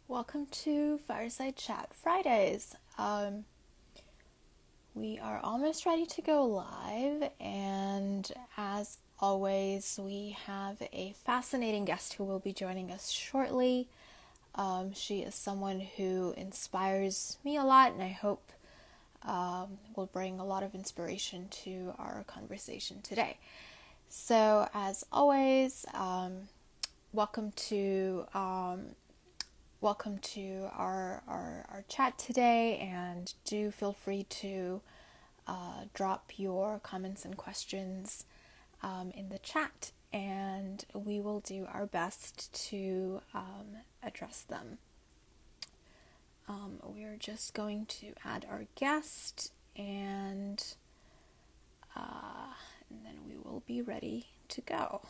Welcome to Fireside Chat Fridays. We are almost ready to go live, and as always, we have a fascinating guest who will be joining us shortly. She is someone who inspires me a lot, and I hope will bring a lot of inspiration to our conversation today. So, as always, welcome to our chat today, and do feel free to drop your comments and questions in the chat, and we will do our best to address them. We're just going to add our guest, and then we will be ready to go.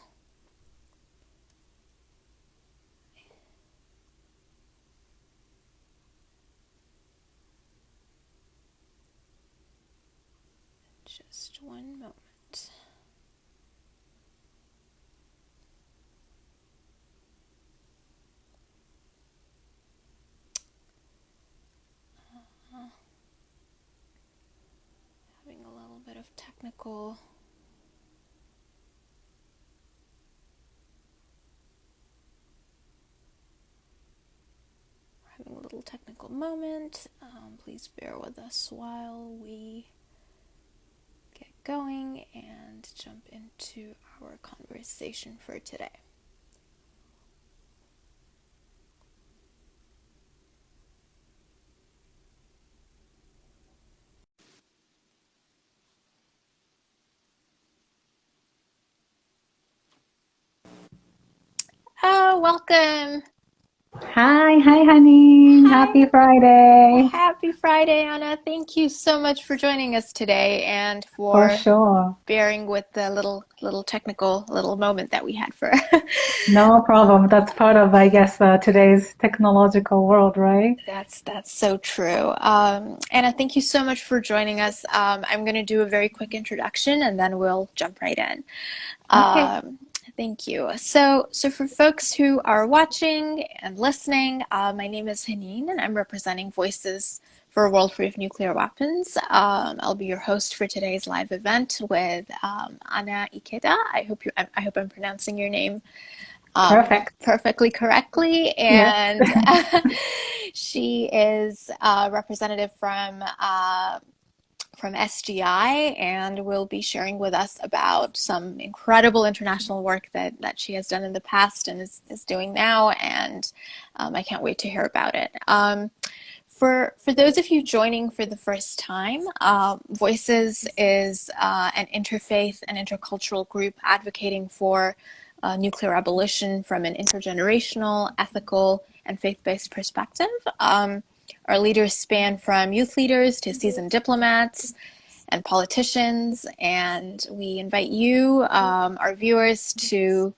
Just one moment. Having a little bit of technical moment. Please bear with us while we get going and jump into our conversation for today. Welcome. Hi, Haneen. Hi. Happy Friday. Happy Friday, Anna. Thank you so much for joining us today and For for sure. bearing with the little technical moment that we had for No problem. That's part of, I guess, today's technological world, right? That's so true. Anna, thank you so much for joining us. I'm going to do a very quick introduction, and then we'll jump right in. Okay. Thank you. So for folks who are watching and listening, my name is Haneen, and I'm representing Voices for a World Free of Nuclear Weapons. I'll be your host for today's live event with Anna Ikeda. I hope I'm pronouncing your name Perfect. perfectly correctly, Yes. and she is a representative from SGI, and will be sharing with us about some incredible international work that she has done in the past and is doing now, and I can't wait to hear about it. For those of you joining for the first time, Voices is an interfaith and intercultural group advocating for nuclear abolition from an intergenerational, ethical, and faith-based perspective. Our leaders span from youth leaders to seasoned diplomats and politicians, and we invite you, our viewers, to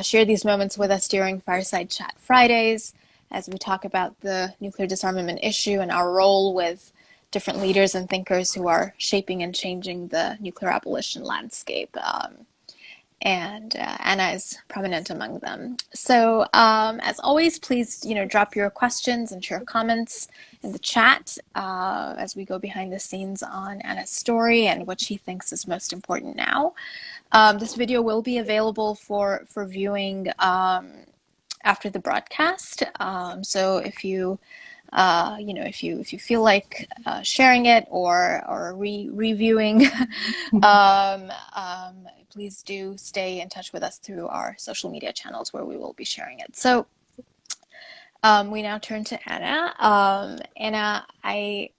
share these moments with us during Fireside Chat Fridays as we talk about the nuclear disarmament issue and our role with different leaders and thinkers who are shaping and changing the nuclear abolition landscape. And Anna is prominent among them. So as always, please drop your questions and share comments in the chat as we go behind the scenes on Anna's story and what she thinks is most important now. This video will be available for viewing after the broadcast. So if you if you feel like sharing it or reviewing, please do stay in touch with us through our social media channels where we will be sharing it. So we now turn to Anna. Anna, I'd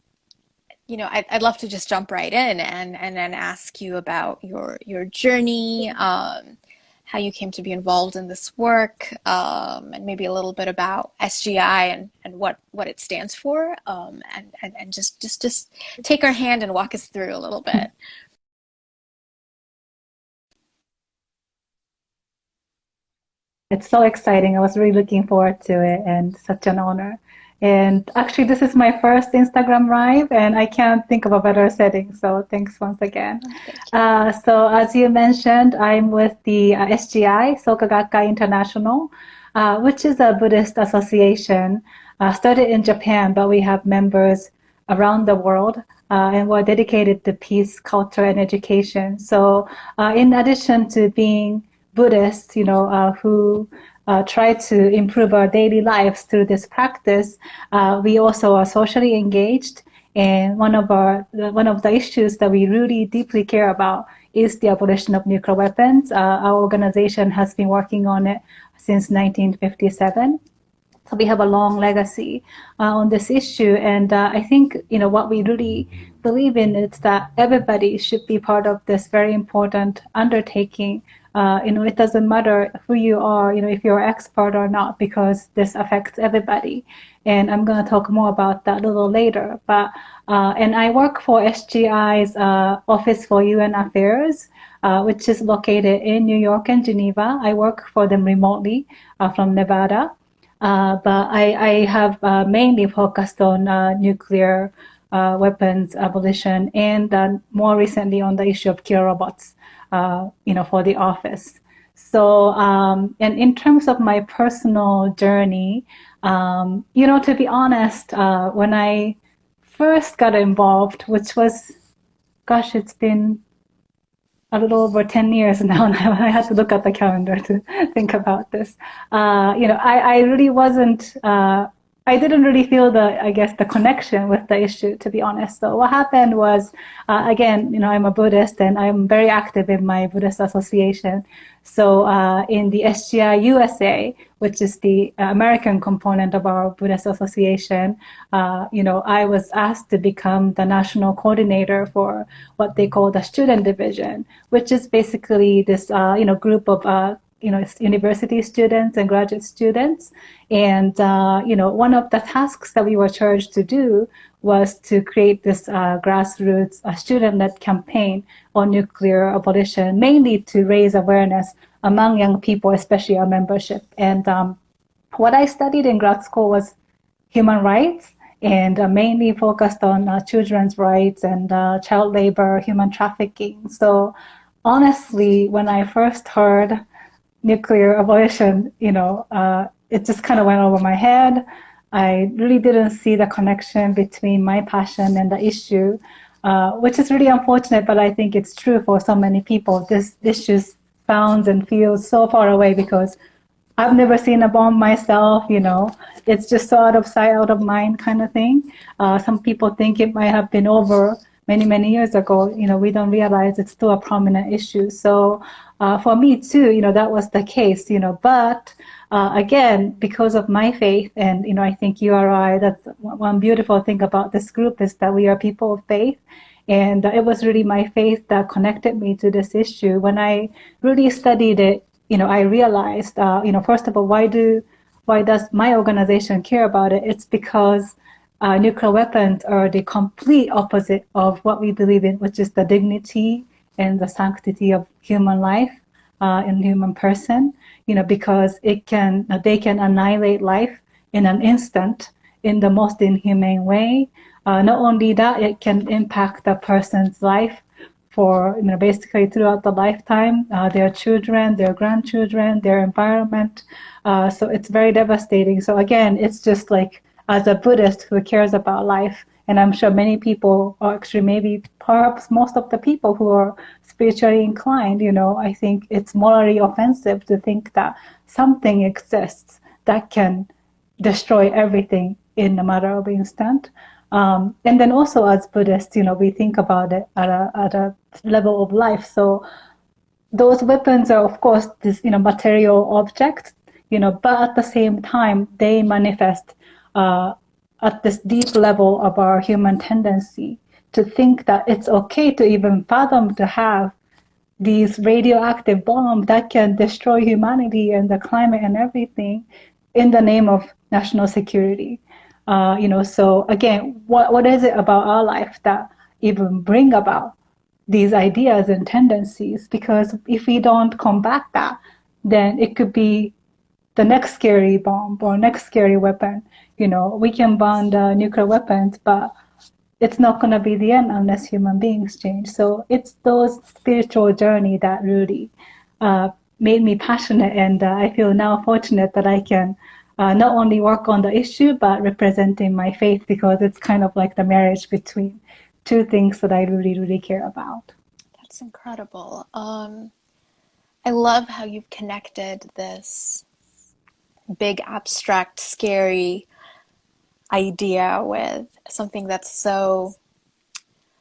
love to just jump right in and then ask you about your journey, how you came to be involved in this work, and maybe a little bit about SGI and what it stands for, and just take our hand and walk us through a little bit. It's so exciting. I was really looking forward to it, and such an honor. And actually, this is my first Instagram Live, and I can't think of a better setting. So thanks once again. So as you mentioned, I'm with the SGI, Soka Gakkai International. which is a Buddhist association started in Japan, but we have members around the world, and we're dedicated to peace, culture, and education. So, in addition to being Buddhists, who try to improve our daily lives through this practice, we also are socially engaged. And one of the issues that we really deeply care about is the abolition of nuclear weapons. Our organization has been working on it since 1957. So we have a long legacy on this issue, and I think what we really believe in is that everybody should be part of this very important undertaking. It doesn't matter who you are, if you're an expert or not, because this affects everybody. And I'm going to talk more about that a little later. But and I work for SGI's Office for UN Affairs, which is located in New York and Geneva. I work for them remotely from Nevada. But I have mainly focused on nuclear weapons abolition, and more recently on the issue of killer robots, for the office. So, and in terms of my personal journey, to be honest, when I first got involved, which was, gosh, it's been a little over 10 years now, and I had to look at the calendar to think about this. I really wasn't, I didn't really feel the connection with the issue, to be honest. So what happened was, again, I'm a Buddhist and I'm very active in my Buddhist association. So in the SGI USA, which is the American component of our Buddhist association, I was asked to become the national coordinator for what they call the student division, which is basically this, group of university students and graduate students. And, one of the tasks that we were charged to do was to create this grassroots student-led campaign on nuclear abolition, mainly to raise awareness among young people, especially our membership. And what I studied in grad school was human rights, and mainly focused on children's rights and child labor, human trafficking. So honestly, when I first heard nuclear abolition, it just kind of went over my head. I really didn't see the connection between my passion and the issue, which is really unfortunate, but I think it's true for so many people. This issue sounds and feels so far away because I've never seen a bomb myself, It's just so out of sight, out of mind kind of thing. Some people think it might have been over many, many years ago. We don't realize it's still a prominent issue. So for me too, that was the case, but again, because of my faith, and I think you are right, that's one beautiful thing about this group is that we are people of faith. And it was really my faith that connected me to this issue. When I really studied it, I realized, first of all, why does my organization care about it? It's because nuclear weapons are the complete opposite of what we believe in, which is the dignity and the sanctity of human life and human person. Because they can annihilate life in an instant in the most inhumane way. Not only that, it can impact the person's life for basically throughout the lifetime, their children, their grandchildren, their environment. So it's very devastating. So again, it's just like, as a Buddhist who cares about life, and I'm sure many people, or actually maybe perhaps most of the people who are spiritually inclined, I think it's morally offensive to think that something exists that can destroy everything in a matter of instant. And then also as Buddhists, we think about it at a level of life. So those weapons are, of course, this, material objects, but at the same time, they manifest at this deep level of our human tendency to think that it's okay to even fathom to have these radioactive bombs that can destroy humanity and the climate and everything in the name of national security. So again, what is it about our life that even bring about these ideas and tendencies? Because if we don't combat that, then it could be the next scary bomb or next scary weapon. We can ban nuclear weapons, but it's not going to be the end unless human beings change. So it's those spiritual journey that really made me passionate, and I feel now fortunate that I can not only work on the issue but representing my faith, because it's kind of like the marriage between two things that I really, really care about. That's incredible. I love how you've connected this big, abstract, scary idea with something that's so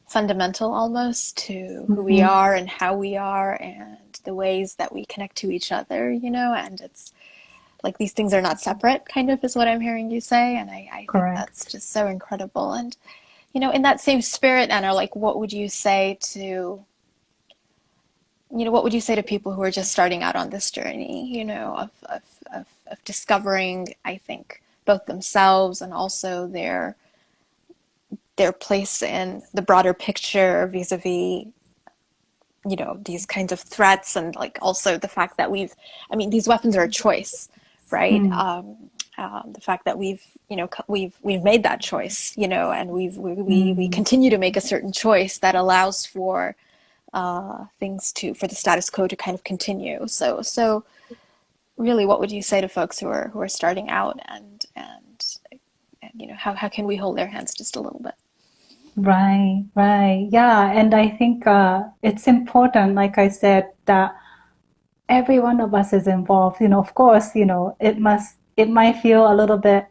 fundamental almost to who we Mm-hmm. are and how we are and the ways that we connect to each other, and it's like these things are not separate, kind of, is what I'm hearing you say. And I think that's Correct. just so incredible. And, in that same spirit, Anna, like, what would you say to, what would you say to people who are just starting out on this journey, of discovering, I think, both themselves and also their place in the broader picture vis-a-vis these kinds of threats, and like also the fact that these weapons are a choice, right? Mm. The fact that we've made that choice, and we Mm. continue to make a certain choice that allows for for the status quo to kind of continue. So really, what would you say to folks who are starting out, and how can we hold their hands just a little bit? Right, right. Yeah, and I think it's important, like I said, that every one of us is involved. Of course, it might feel a little bit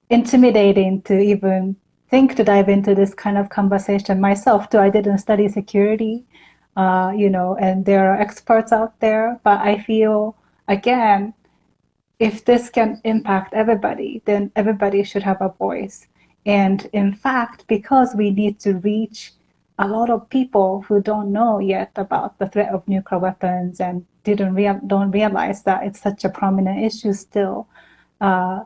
intimidating to even think to dive into this kind of conversation myself too. I didn't study security, and there are experts out there, but I feel, again, if this can impact everybody, then everybody should have a voice. And in fact, because we need to reach a lot of people who don't know yet about the threat of nuclear weapons and don't realize that it's such a prominent issue still, uh,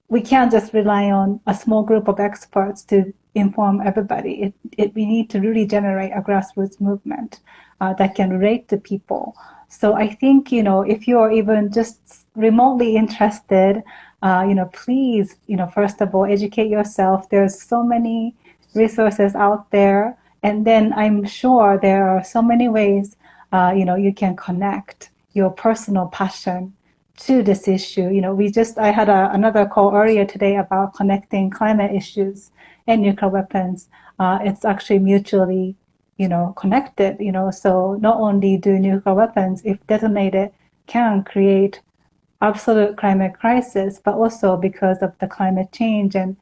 we can't just rely on a small group of experts to inform everybody. We need to really generate a grassroots movement that can relate to people. So I think, if you're even just remotely interested, please, first of all, educate yourself. There's so many resources out there. And then I'm sure there are so many ways, you can connect your personal passion to this issue. I had another call earlier today about connecting climate issues and nuclear weapons. It's actually mutually, connected. So not only do nuclear weapons, if detonated, can create absolute climate crisis, but also because of the climate change and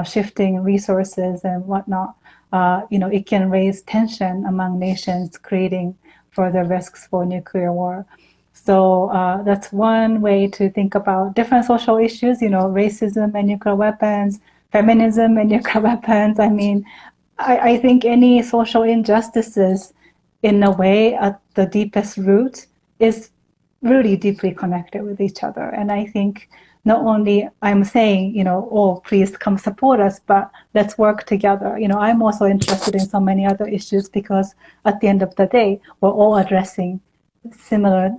shifting resources and whatnot, it can raise tension among nations, creating further risks for nuclear war. So that's one way to think about different social issues, racism and nuclear weapons, feminism and nuclear weapons. I think any social injustices, in a way, at the deepest root, is really deeply connected with each other. And I think not only I'm saying, oh, please come support us, but let's work together. I'm also interested in so many other issues because at the end of the day, we're all addressing similar,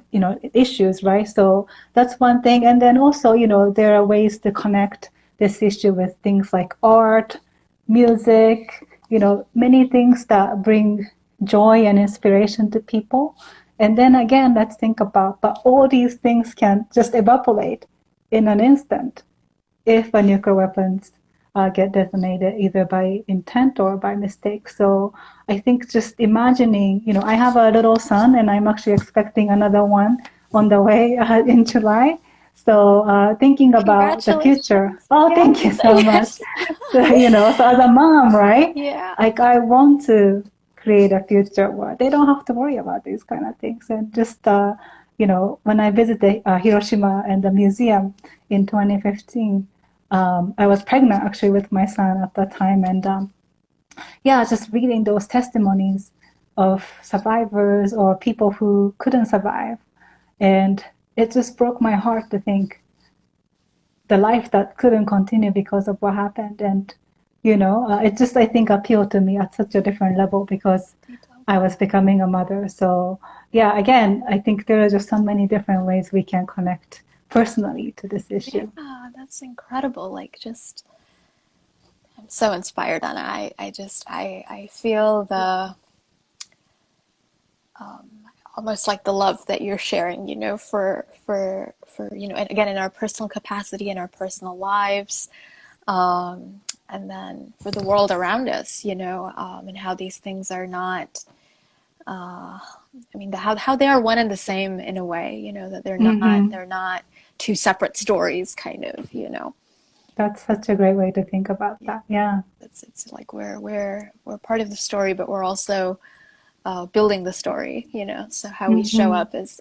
issues, right? So that's one thing. And then also, there are ways to connect this issue with things like art, music, many things that bring joy and inspiration to people. And then again, let's think about, but all these things can just evaporate in an instant if a nuclear weapons get detonated either by intent or by mistake. So I think just imagining, I have a little son and I'm actually expecting another one on the way in July. So thinking about the future. Congratulations. Oh, thank you Yes. so much. Yes. So, so as a mom, right? Yeah. Like I want to create a future where they don't have to worry about these kind of things. And just, when I visited Hiroshima and the museum in 2015, I was pregnant actually with my son at that time. And yeah, just reading those testimonies of survivors or people who couldn't survive. And it just broke my heart to think the life that couldn't continue because of what happened. And, it just, I think, appealed to me at such a different level because I was becoming a mother. So, yeah, again, I think there are just so many different ways we can connect personally to this issue. Yeah, that's incredible. Like, just, I'm so inspired, Anna. I feel almost like the love that you're sharing, and again, in our personal capacity, in our personal lives, and then for the world around us, and how these things are not, how they are one and the same in a way, that Hmm. they're not two separate stories, kind of. That's such a great way to think about Yeah, that. Yeah. it's like we're part of the story, but we're also building the story. So how we show Hmm. up is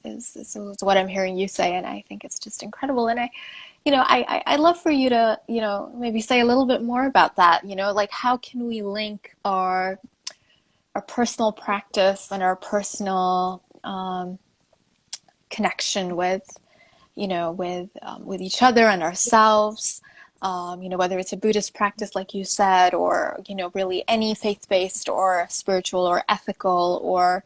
what I'm hearing you say, and I think it's just incredible. And I'd love for you to, maybe say a little bit more about that. Like how can we link our personal practice and our personal connection with each other and ourselves. Whether it's a Buddhist practice, like you said, or really any faith-based or spiritual or ethical, or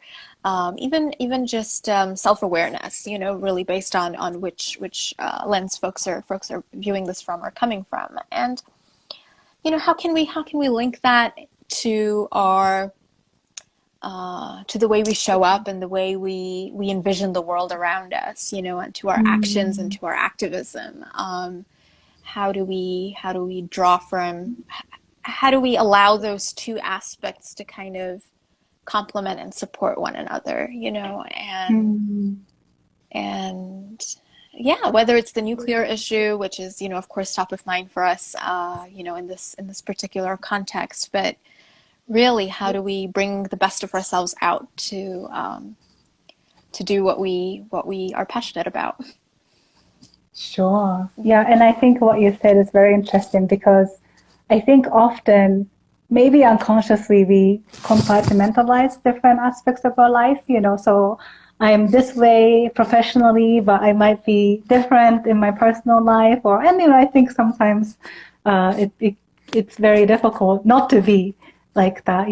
even just self-awareness. Really based on which lens folks are viewing this from or coming from, and how can we link that to our to the way we show up and the way we envision the world around us, and to our actions and Mm. to our activism. How do we draw from? How do we allow those two aspects to kind of complement and support one another? Mm. And yeah, whether it's the nuclear issue, which is of course top of mind for us, in this particular context, but really, how do we bring the best of ourselves out to do what we are passionate about? Sure. Yeah, and I think what you said is very interesting because I think often, maybe unconsciously, we compartmentalize different aspects of our life, So I'm this way professionally, but I might be different in my personal life, and I think sometimes it's very difficult not to be like that,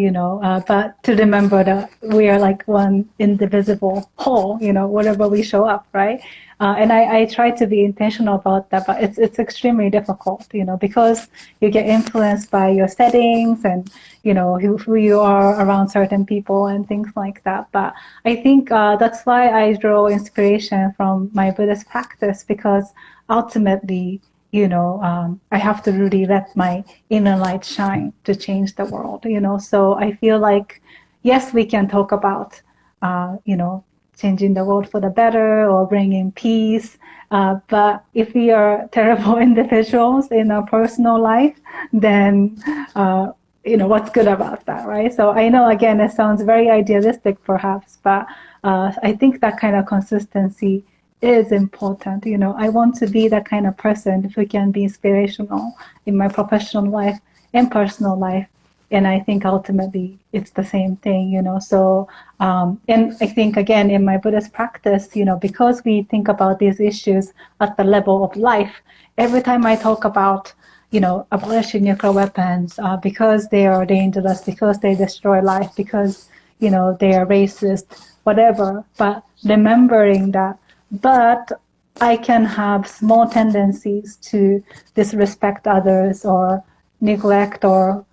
but to remember that we are like one indivisible whole, whatever we show up, right? And I try to be intentional about that, but it's extremely difficult, because you get influenced by your settings and who you are around certain people and things like that. But I think that's why I draw inspiration from my Buddhist practice, because ultimately, I have to really let my inner light shine to change the world. So I feel like, yes, we can talk about, changing the world for the better or bringing peace. But if we are terrible individuals in our personal life, then what's good about that, right? So I know, again, it sounds very idealistic, perhaps, but I think that kind of consistency is important. I want to be that kind of person who can be inspirational in my professional life and personal life. And I think ultimately it's the same thing, So, and I think, again, in my Buddhist practice, because we think about these issues at the level of life, every time I talk about, abolishing nuclear weapons, because they are dangerous, because they destroy life, because, they are racist, whatever, but remembering that, but I can have small tendencies to disrespect others or neglect or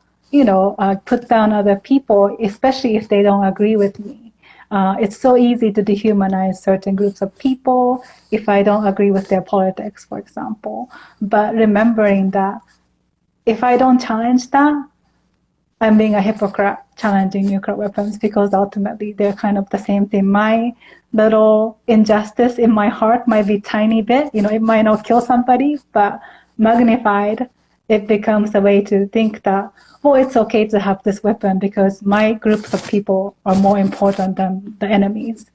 put down other people, especially if they don't agree with me. It's so easy to dehumanize certain groups of people if I don't agree with their politics, for example. But remembering that if I don't challenge that, I'm being a hypocrite challenging nuclear weapons, because ultimately they're kind of the same thing. My little injustice in my heart might be tiny bit, it might not kill somebody, but magnified, it becomes a way to think that, oh, it's okay to have this weapon because my groups of people are more important than the enemies,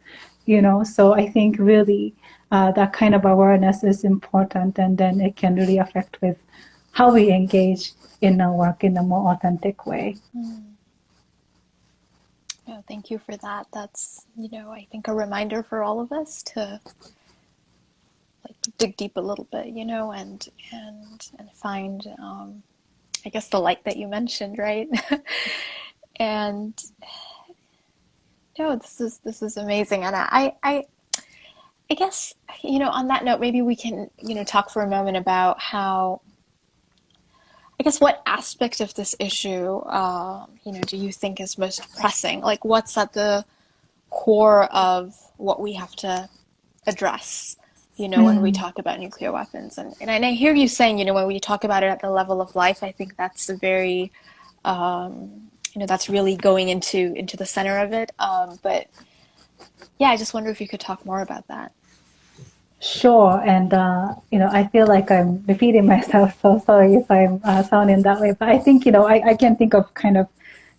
So I think really that kind of awareness is important, and then it can really affect with how we engage in our work in a more authentic way. No, thank you for that. That's, I think a reminder for all of us to like dig deep a little bit, and find, I guess, the light that you mentioned, right? And no, this is amazing, and I guess, on that note, maybe we can, talk for a moment about how, I guess, what aspect of this issue, do you think is most pressing? Like, what's at the core of what we have to address, when we Mm. talk about nuclear weapons. And I hear you saying, when we talk about it at the level of life, I think that's a very, that's really going into the center of it. But yeah, I just wonder if you could talk more about that. Sure, and I feel like I'm repeating myself, so sorry if I'm sounding that way. But I think, I can think of kind of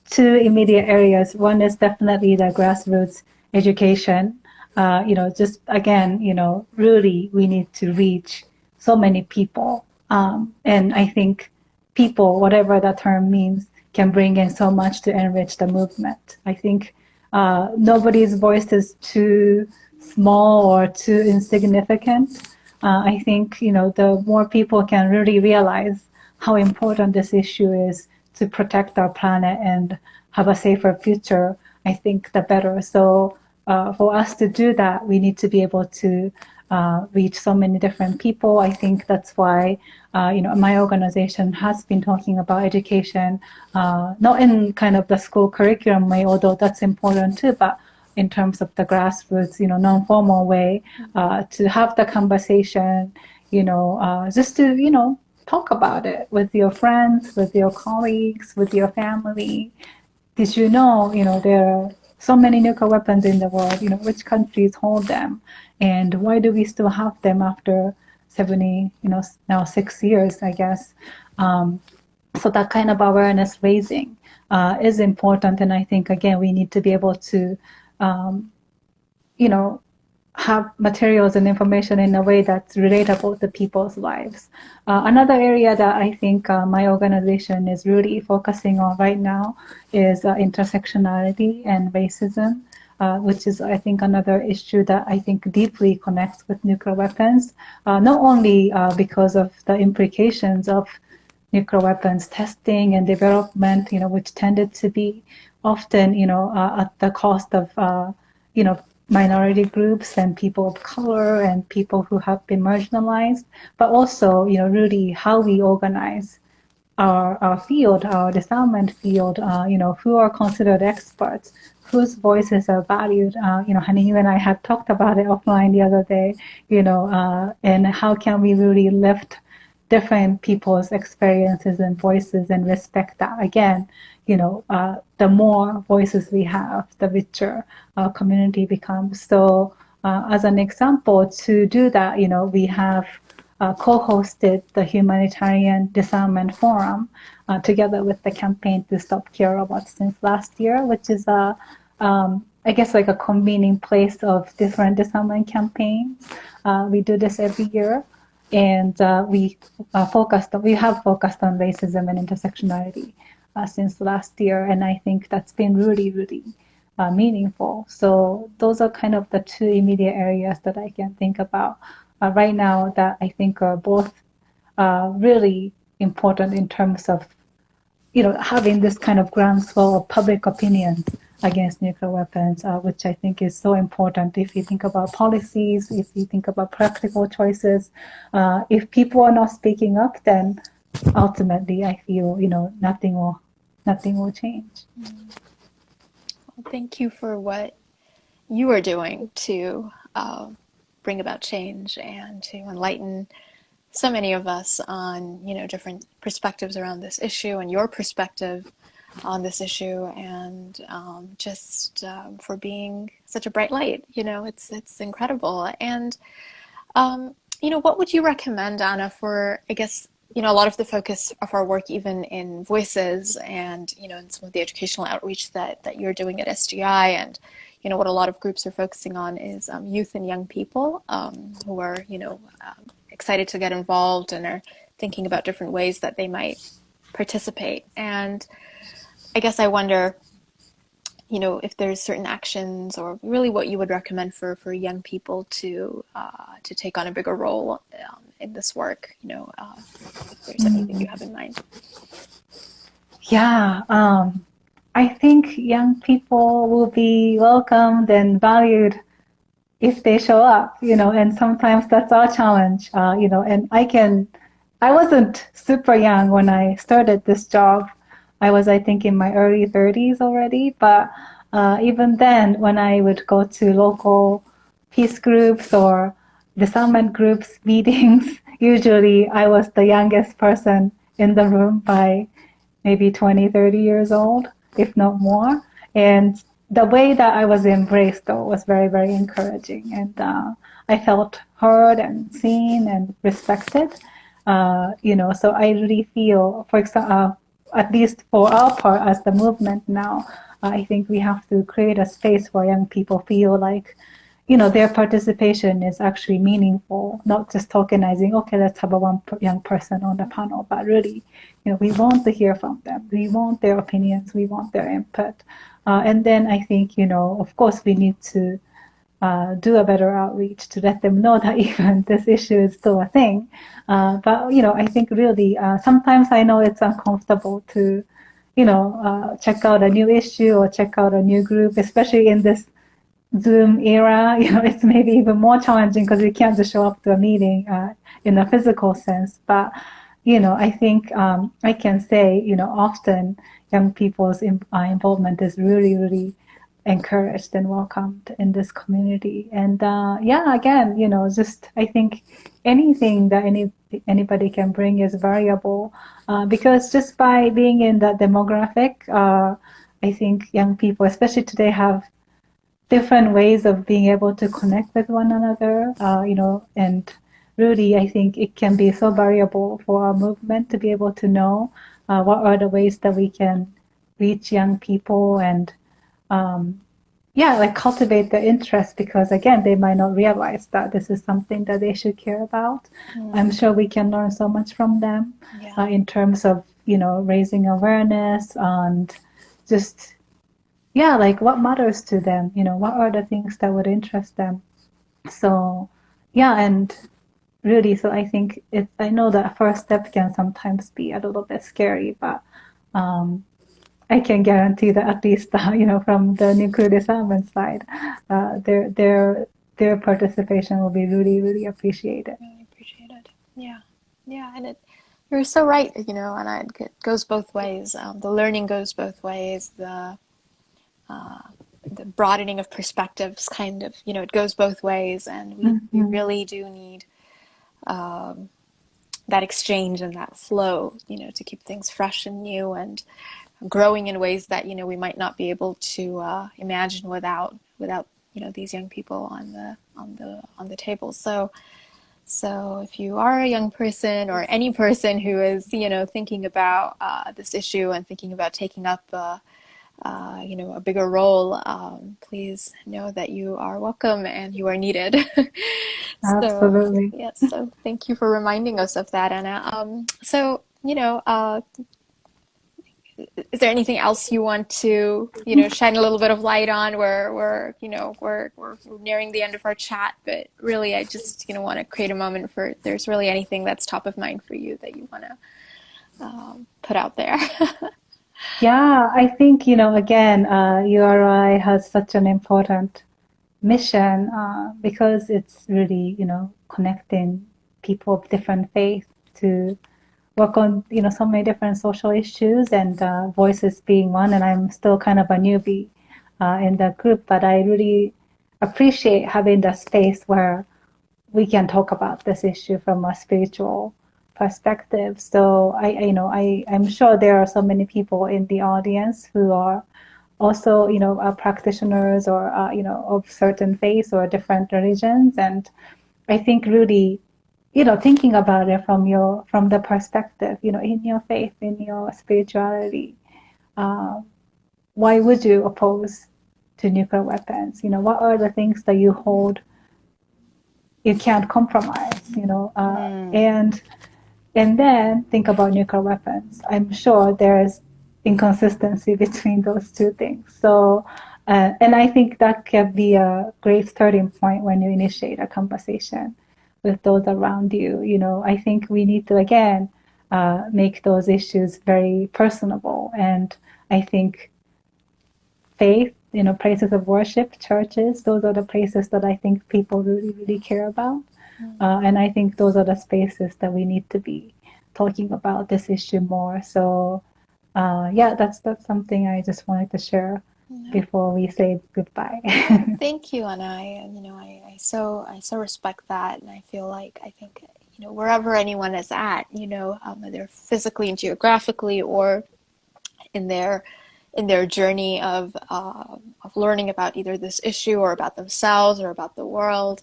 two immediate areas. One is definitely the grassroots education. Just again, really we need to reach so many people. And I think people, whatever that term means, can bring in so much to enrich the movement. I think nobody's voice is too small or too insignificant. I think, the more people can really realize how important this issue is to protect our planet and have a safer future, I think the better. So for us to do that, we need to be able to reach so many different people. I think that's why, my organization has been talking about education, not in kind of the school curriculum way, although that's important too, but in terms of the grassroots, non-formal way, to have the conversation, just to, talk about it with your friends, with your colleagues, with your family. Did you know, there are so many nuclear weapons in the world, which countries hold them? And why do we still have them after 70, now 6 years, I guess? So that kind of awareness raising is important. And I think, again, we need to be able to, you know, have materials and information in a way that's relatable to people's lives. Another area that I think my organization is really focusing on right now is intersectionality and racism, which is, I think, another issue that I think deeply connects with nuclear weapons, not only because of the implications of nuclear weapons testing and development, which tended to be often, at the cost of, minority groups and people of color and people who have been marginalized, but also, really how we organize our field, our disarmament field, who are considered experts, whose voices are valued. Haneen, you and I had talked about it offline the other day, and how can we really lift different people's experiences and voices and respect that. Again, the more voices we have, the richer our community becomes. So as an example, to do that, we have co-hosted the Humanitarian Disarmament Forum together with the Campaign to Stop Killer Robots since last year, which is I guess like a convening place of different disarmament campaigns. We do this every year. And we have focused on racism and intersectionality since last year, and I think that's been really, really meaningful. So those are kind of the two immediate areas that I can think about right now that I think are both really important in terms of having this kind of groundswell of public opinion against nuclear weapons, which I think is so important if you think about policies, if you think about practical choices. If people are not speaking up, then ultimately I feel, nothing will change. Well, thank you for what you are doing to bring about change and to enlighten so many of us on, different perspectives around this issue and your perspective on this issue, and just for being such a bright light. It's incredible. And what would you recommend, Anna, for, I guess, a lot of the focus of our work, even in Voices and, in some of the educational outreach that you're doing at SGI, and, what a lot of groups are focusing on is youth and young people who are, excited to get involved and are thinking about different ways that they might participate. And I guess I wonder, if there's certain actions or really what you would recommend for young people to take on a bigger role in this work, if there's anything you have in mind. Yeah, I think young people will be welcomed and valued if they show up, and sometimes that's our challenge, and I wasn't super young when I started this job. I was, I think, in my early 30s already, but Even then, when I would go to local peace groups or disarmament groups meetings, usually I was the youngest person in the room by maybe 20, 30 years old, if not more. And the way that I was embraced, though, was very, very encouraging. And I felt heard and seen and respected. So I really feel, for example, at least for our part as the movement now, I think we have to create a space where young people feel like, their participation is actually meaningful, not just tokenizing, okay, let's have a one young person on the panel, but really, we want to hear from them. We want their opinions. We want their input. And then I think, of course, we need to do a better outreach to let them know that even this issue is still a thing. But, I think really sometimes I know it's uncomfortable to, check out a new issue or check out a new group, especially in this Zoom era. It's maybe even more challenging because you can't just show up to a meeting in a physical sense. But, I think I can say, often young people's involvement is really, really encouraged and welcomed in this community. And again, just I think anything that anybody can bring is valuable because just by being in that demographic, I think young people, especially today, have different ways of being able to connect with one another, and really, I think it can be so valuable for our movement to be able to know what are the ways that we can reach young people and, cultivate their interest because, again, they might not realize that this is something that they should care about. I'm sure we can learn so much from them in terms of, raising awareness and just what matters to them, what are the things that would interest them. So, and really, so I think I know that first step can sometimes be a little bit scary, but I can guarantee that at least, from the nuclear disarmament side, their participation will be really, really appreciated. Really appreciate it. Yeah, and you're so right, and it goes both ways. The learning goes both ways. The broadening of perspectives kind of, it goes both ways, and we really do need that exchange and that flow, to keep things fresh and new and growing in ways that, we might not be able to imagine without these young people on the table. So if you are a young person or any person who is, thinking about this issue and thinking about taking up a bigger role, please know that you are welcome and you are needed. Absolutely. So thank you for reminding us of that, Anna. Is there anything else you want to, shine a little bit of light on? We're nearing the end of our chat, but really, I just, want to create a moment for, if there's really anything that's top of mind for you that you want to put out there. Yeah, I think, again, URI has such an important mission because it's really, connecting people of different faiths to work on, so many different social issues and voices being one. And I'm still kind of a newbie in the group, but I really appreciate having the space where we can talk about this issue from a spiritual perspective. So I'm sure there are so many people in the audience who are also, practitioners or, of certain faiths or different religions. And I think really, thinking about it from the perspective, in your faith, in your spirituality, why would you oppose to nuclear weapons? What are the things that you hold you can't compromise, and then think about nuclear weapons. I'm sure there's inconsistency between those two things. So, and I think that can be a great starting point when you initiate a conversation with those around you. I think we need to, again, make those issues very personable. And I think faith, places of worship, churches, those are the places that I think people really, really care about. And I think those are the spaces that we need to be talking about this issue more. So, that's something I just wanted to share No. before we say goodbye. Yeah, thank you, Anna. I so respect that, and I feel like I think wherever anyone is at, whether physically and geographically or in their journey of learning about either this issue or about themselves or about the world,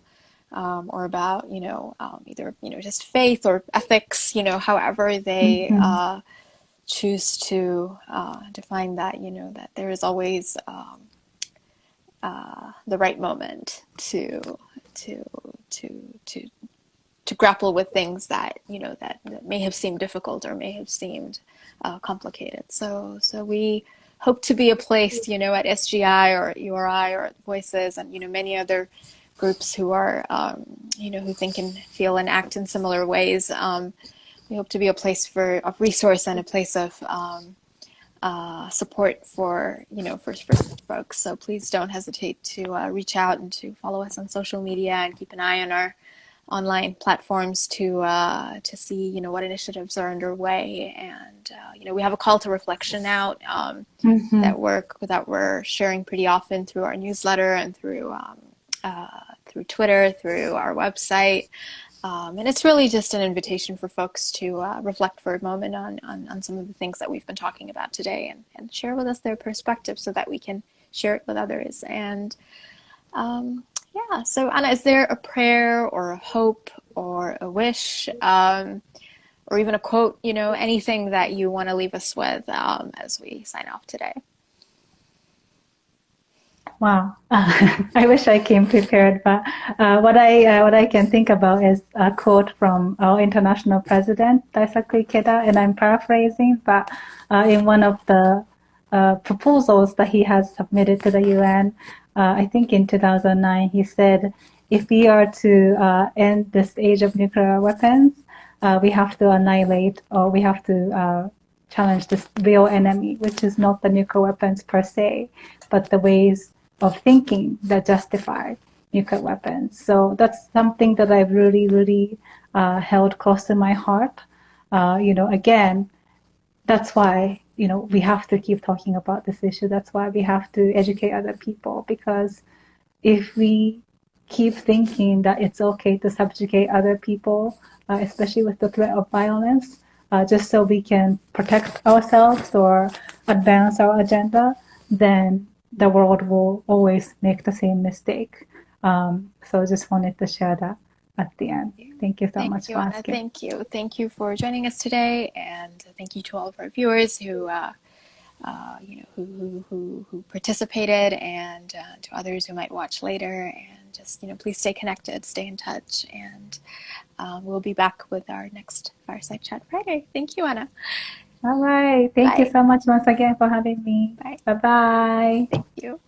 or about either just faith or ethics, however they Mhm. choose to define that, that there is always the right moment to to to to grapple with things that that may have seemed difficult or may have seemed complicated. So we hope to be a place, at SGI or at URI or at Voices and many other groups who are who think and feel and act in similar ways. We hope to be a place of resource and a place of support for for folks. So please don't hesitate to reach out and to follow us on social media and keep an eye on our online platforms to see what initiatives are underway. And we have a call to reflection out Mhm. that we're sharing pretty often through our newsletter and through Twitter, through our website. And it's really just an invitation for folks to reflect for a moment on some of the things that we've been talking about today and share with us their perspective so that we can share it with others. And yeah, so Anna, is there a prayer or a hope or a wish, or even a quote, anything that you want to leave us with as we sign off today? Wow. I wish I came prepared, but what I can think about is a quote from our international president, Daisaku Ikeda, and I'm paraphrasing, but in one of the proposals that he has submitted to the UN, I think in 2009, he said, if we are to end this age of nuclear weapons, we have to annihilate or we have to challenge this real enemy, which is not the nuclear weapons per se, but the ways of thinking that justify nuclear weapons. So that's something that I've really, really held close to my heart. Again, that's why we have to keep talking about this issue. That's why we have to educate other people, because if we keep thinking that it's okay to subjugate other people, especially with the threat of violence, just so we can protect ourselves or advance our agenda, then the world will always make the same mistake. So just wanted to share that at the end. Thank you so Thank much you, for Anna. asking. Thank you. Thank you for joining us today, and thank you to all of our viewers who participated, and to others who might watch later. And just please stay connected, stay in touch, and we'll be back with our next Fireside Chat Friday. Thank you, Anna. All right. Thank you Bye. so much once again for having me. Bye. Bye bye. Thank you.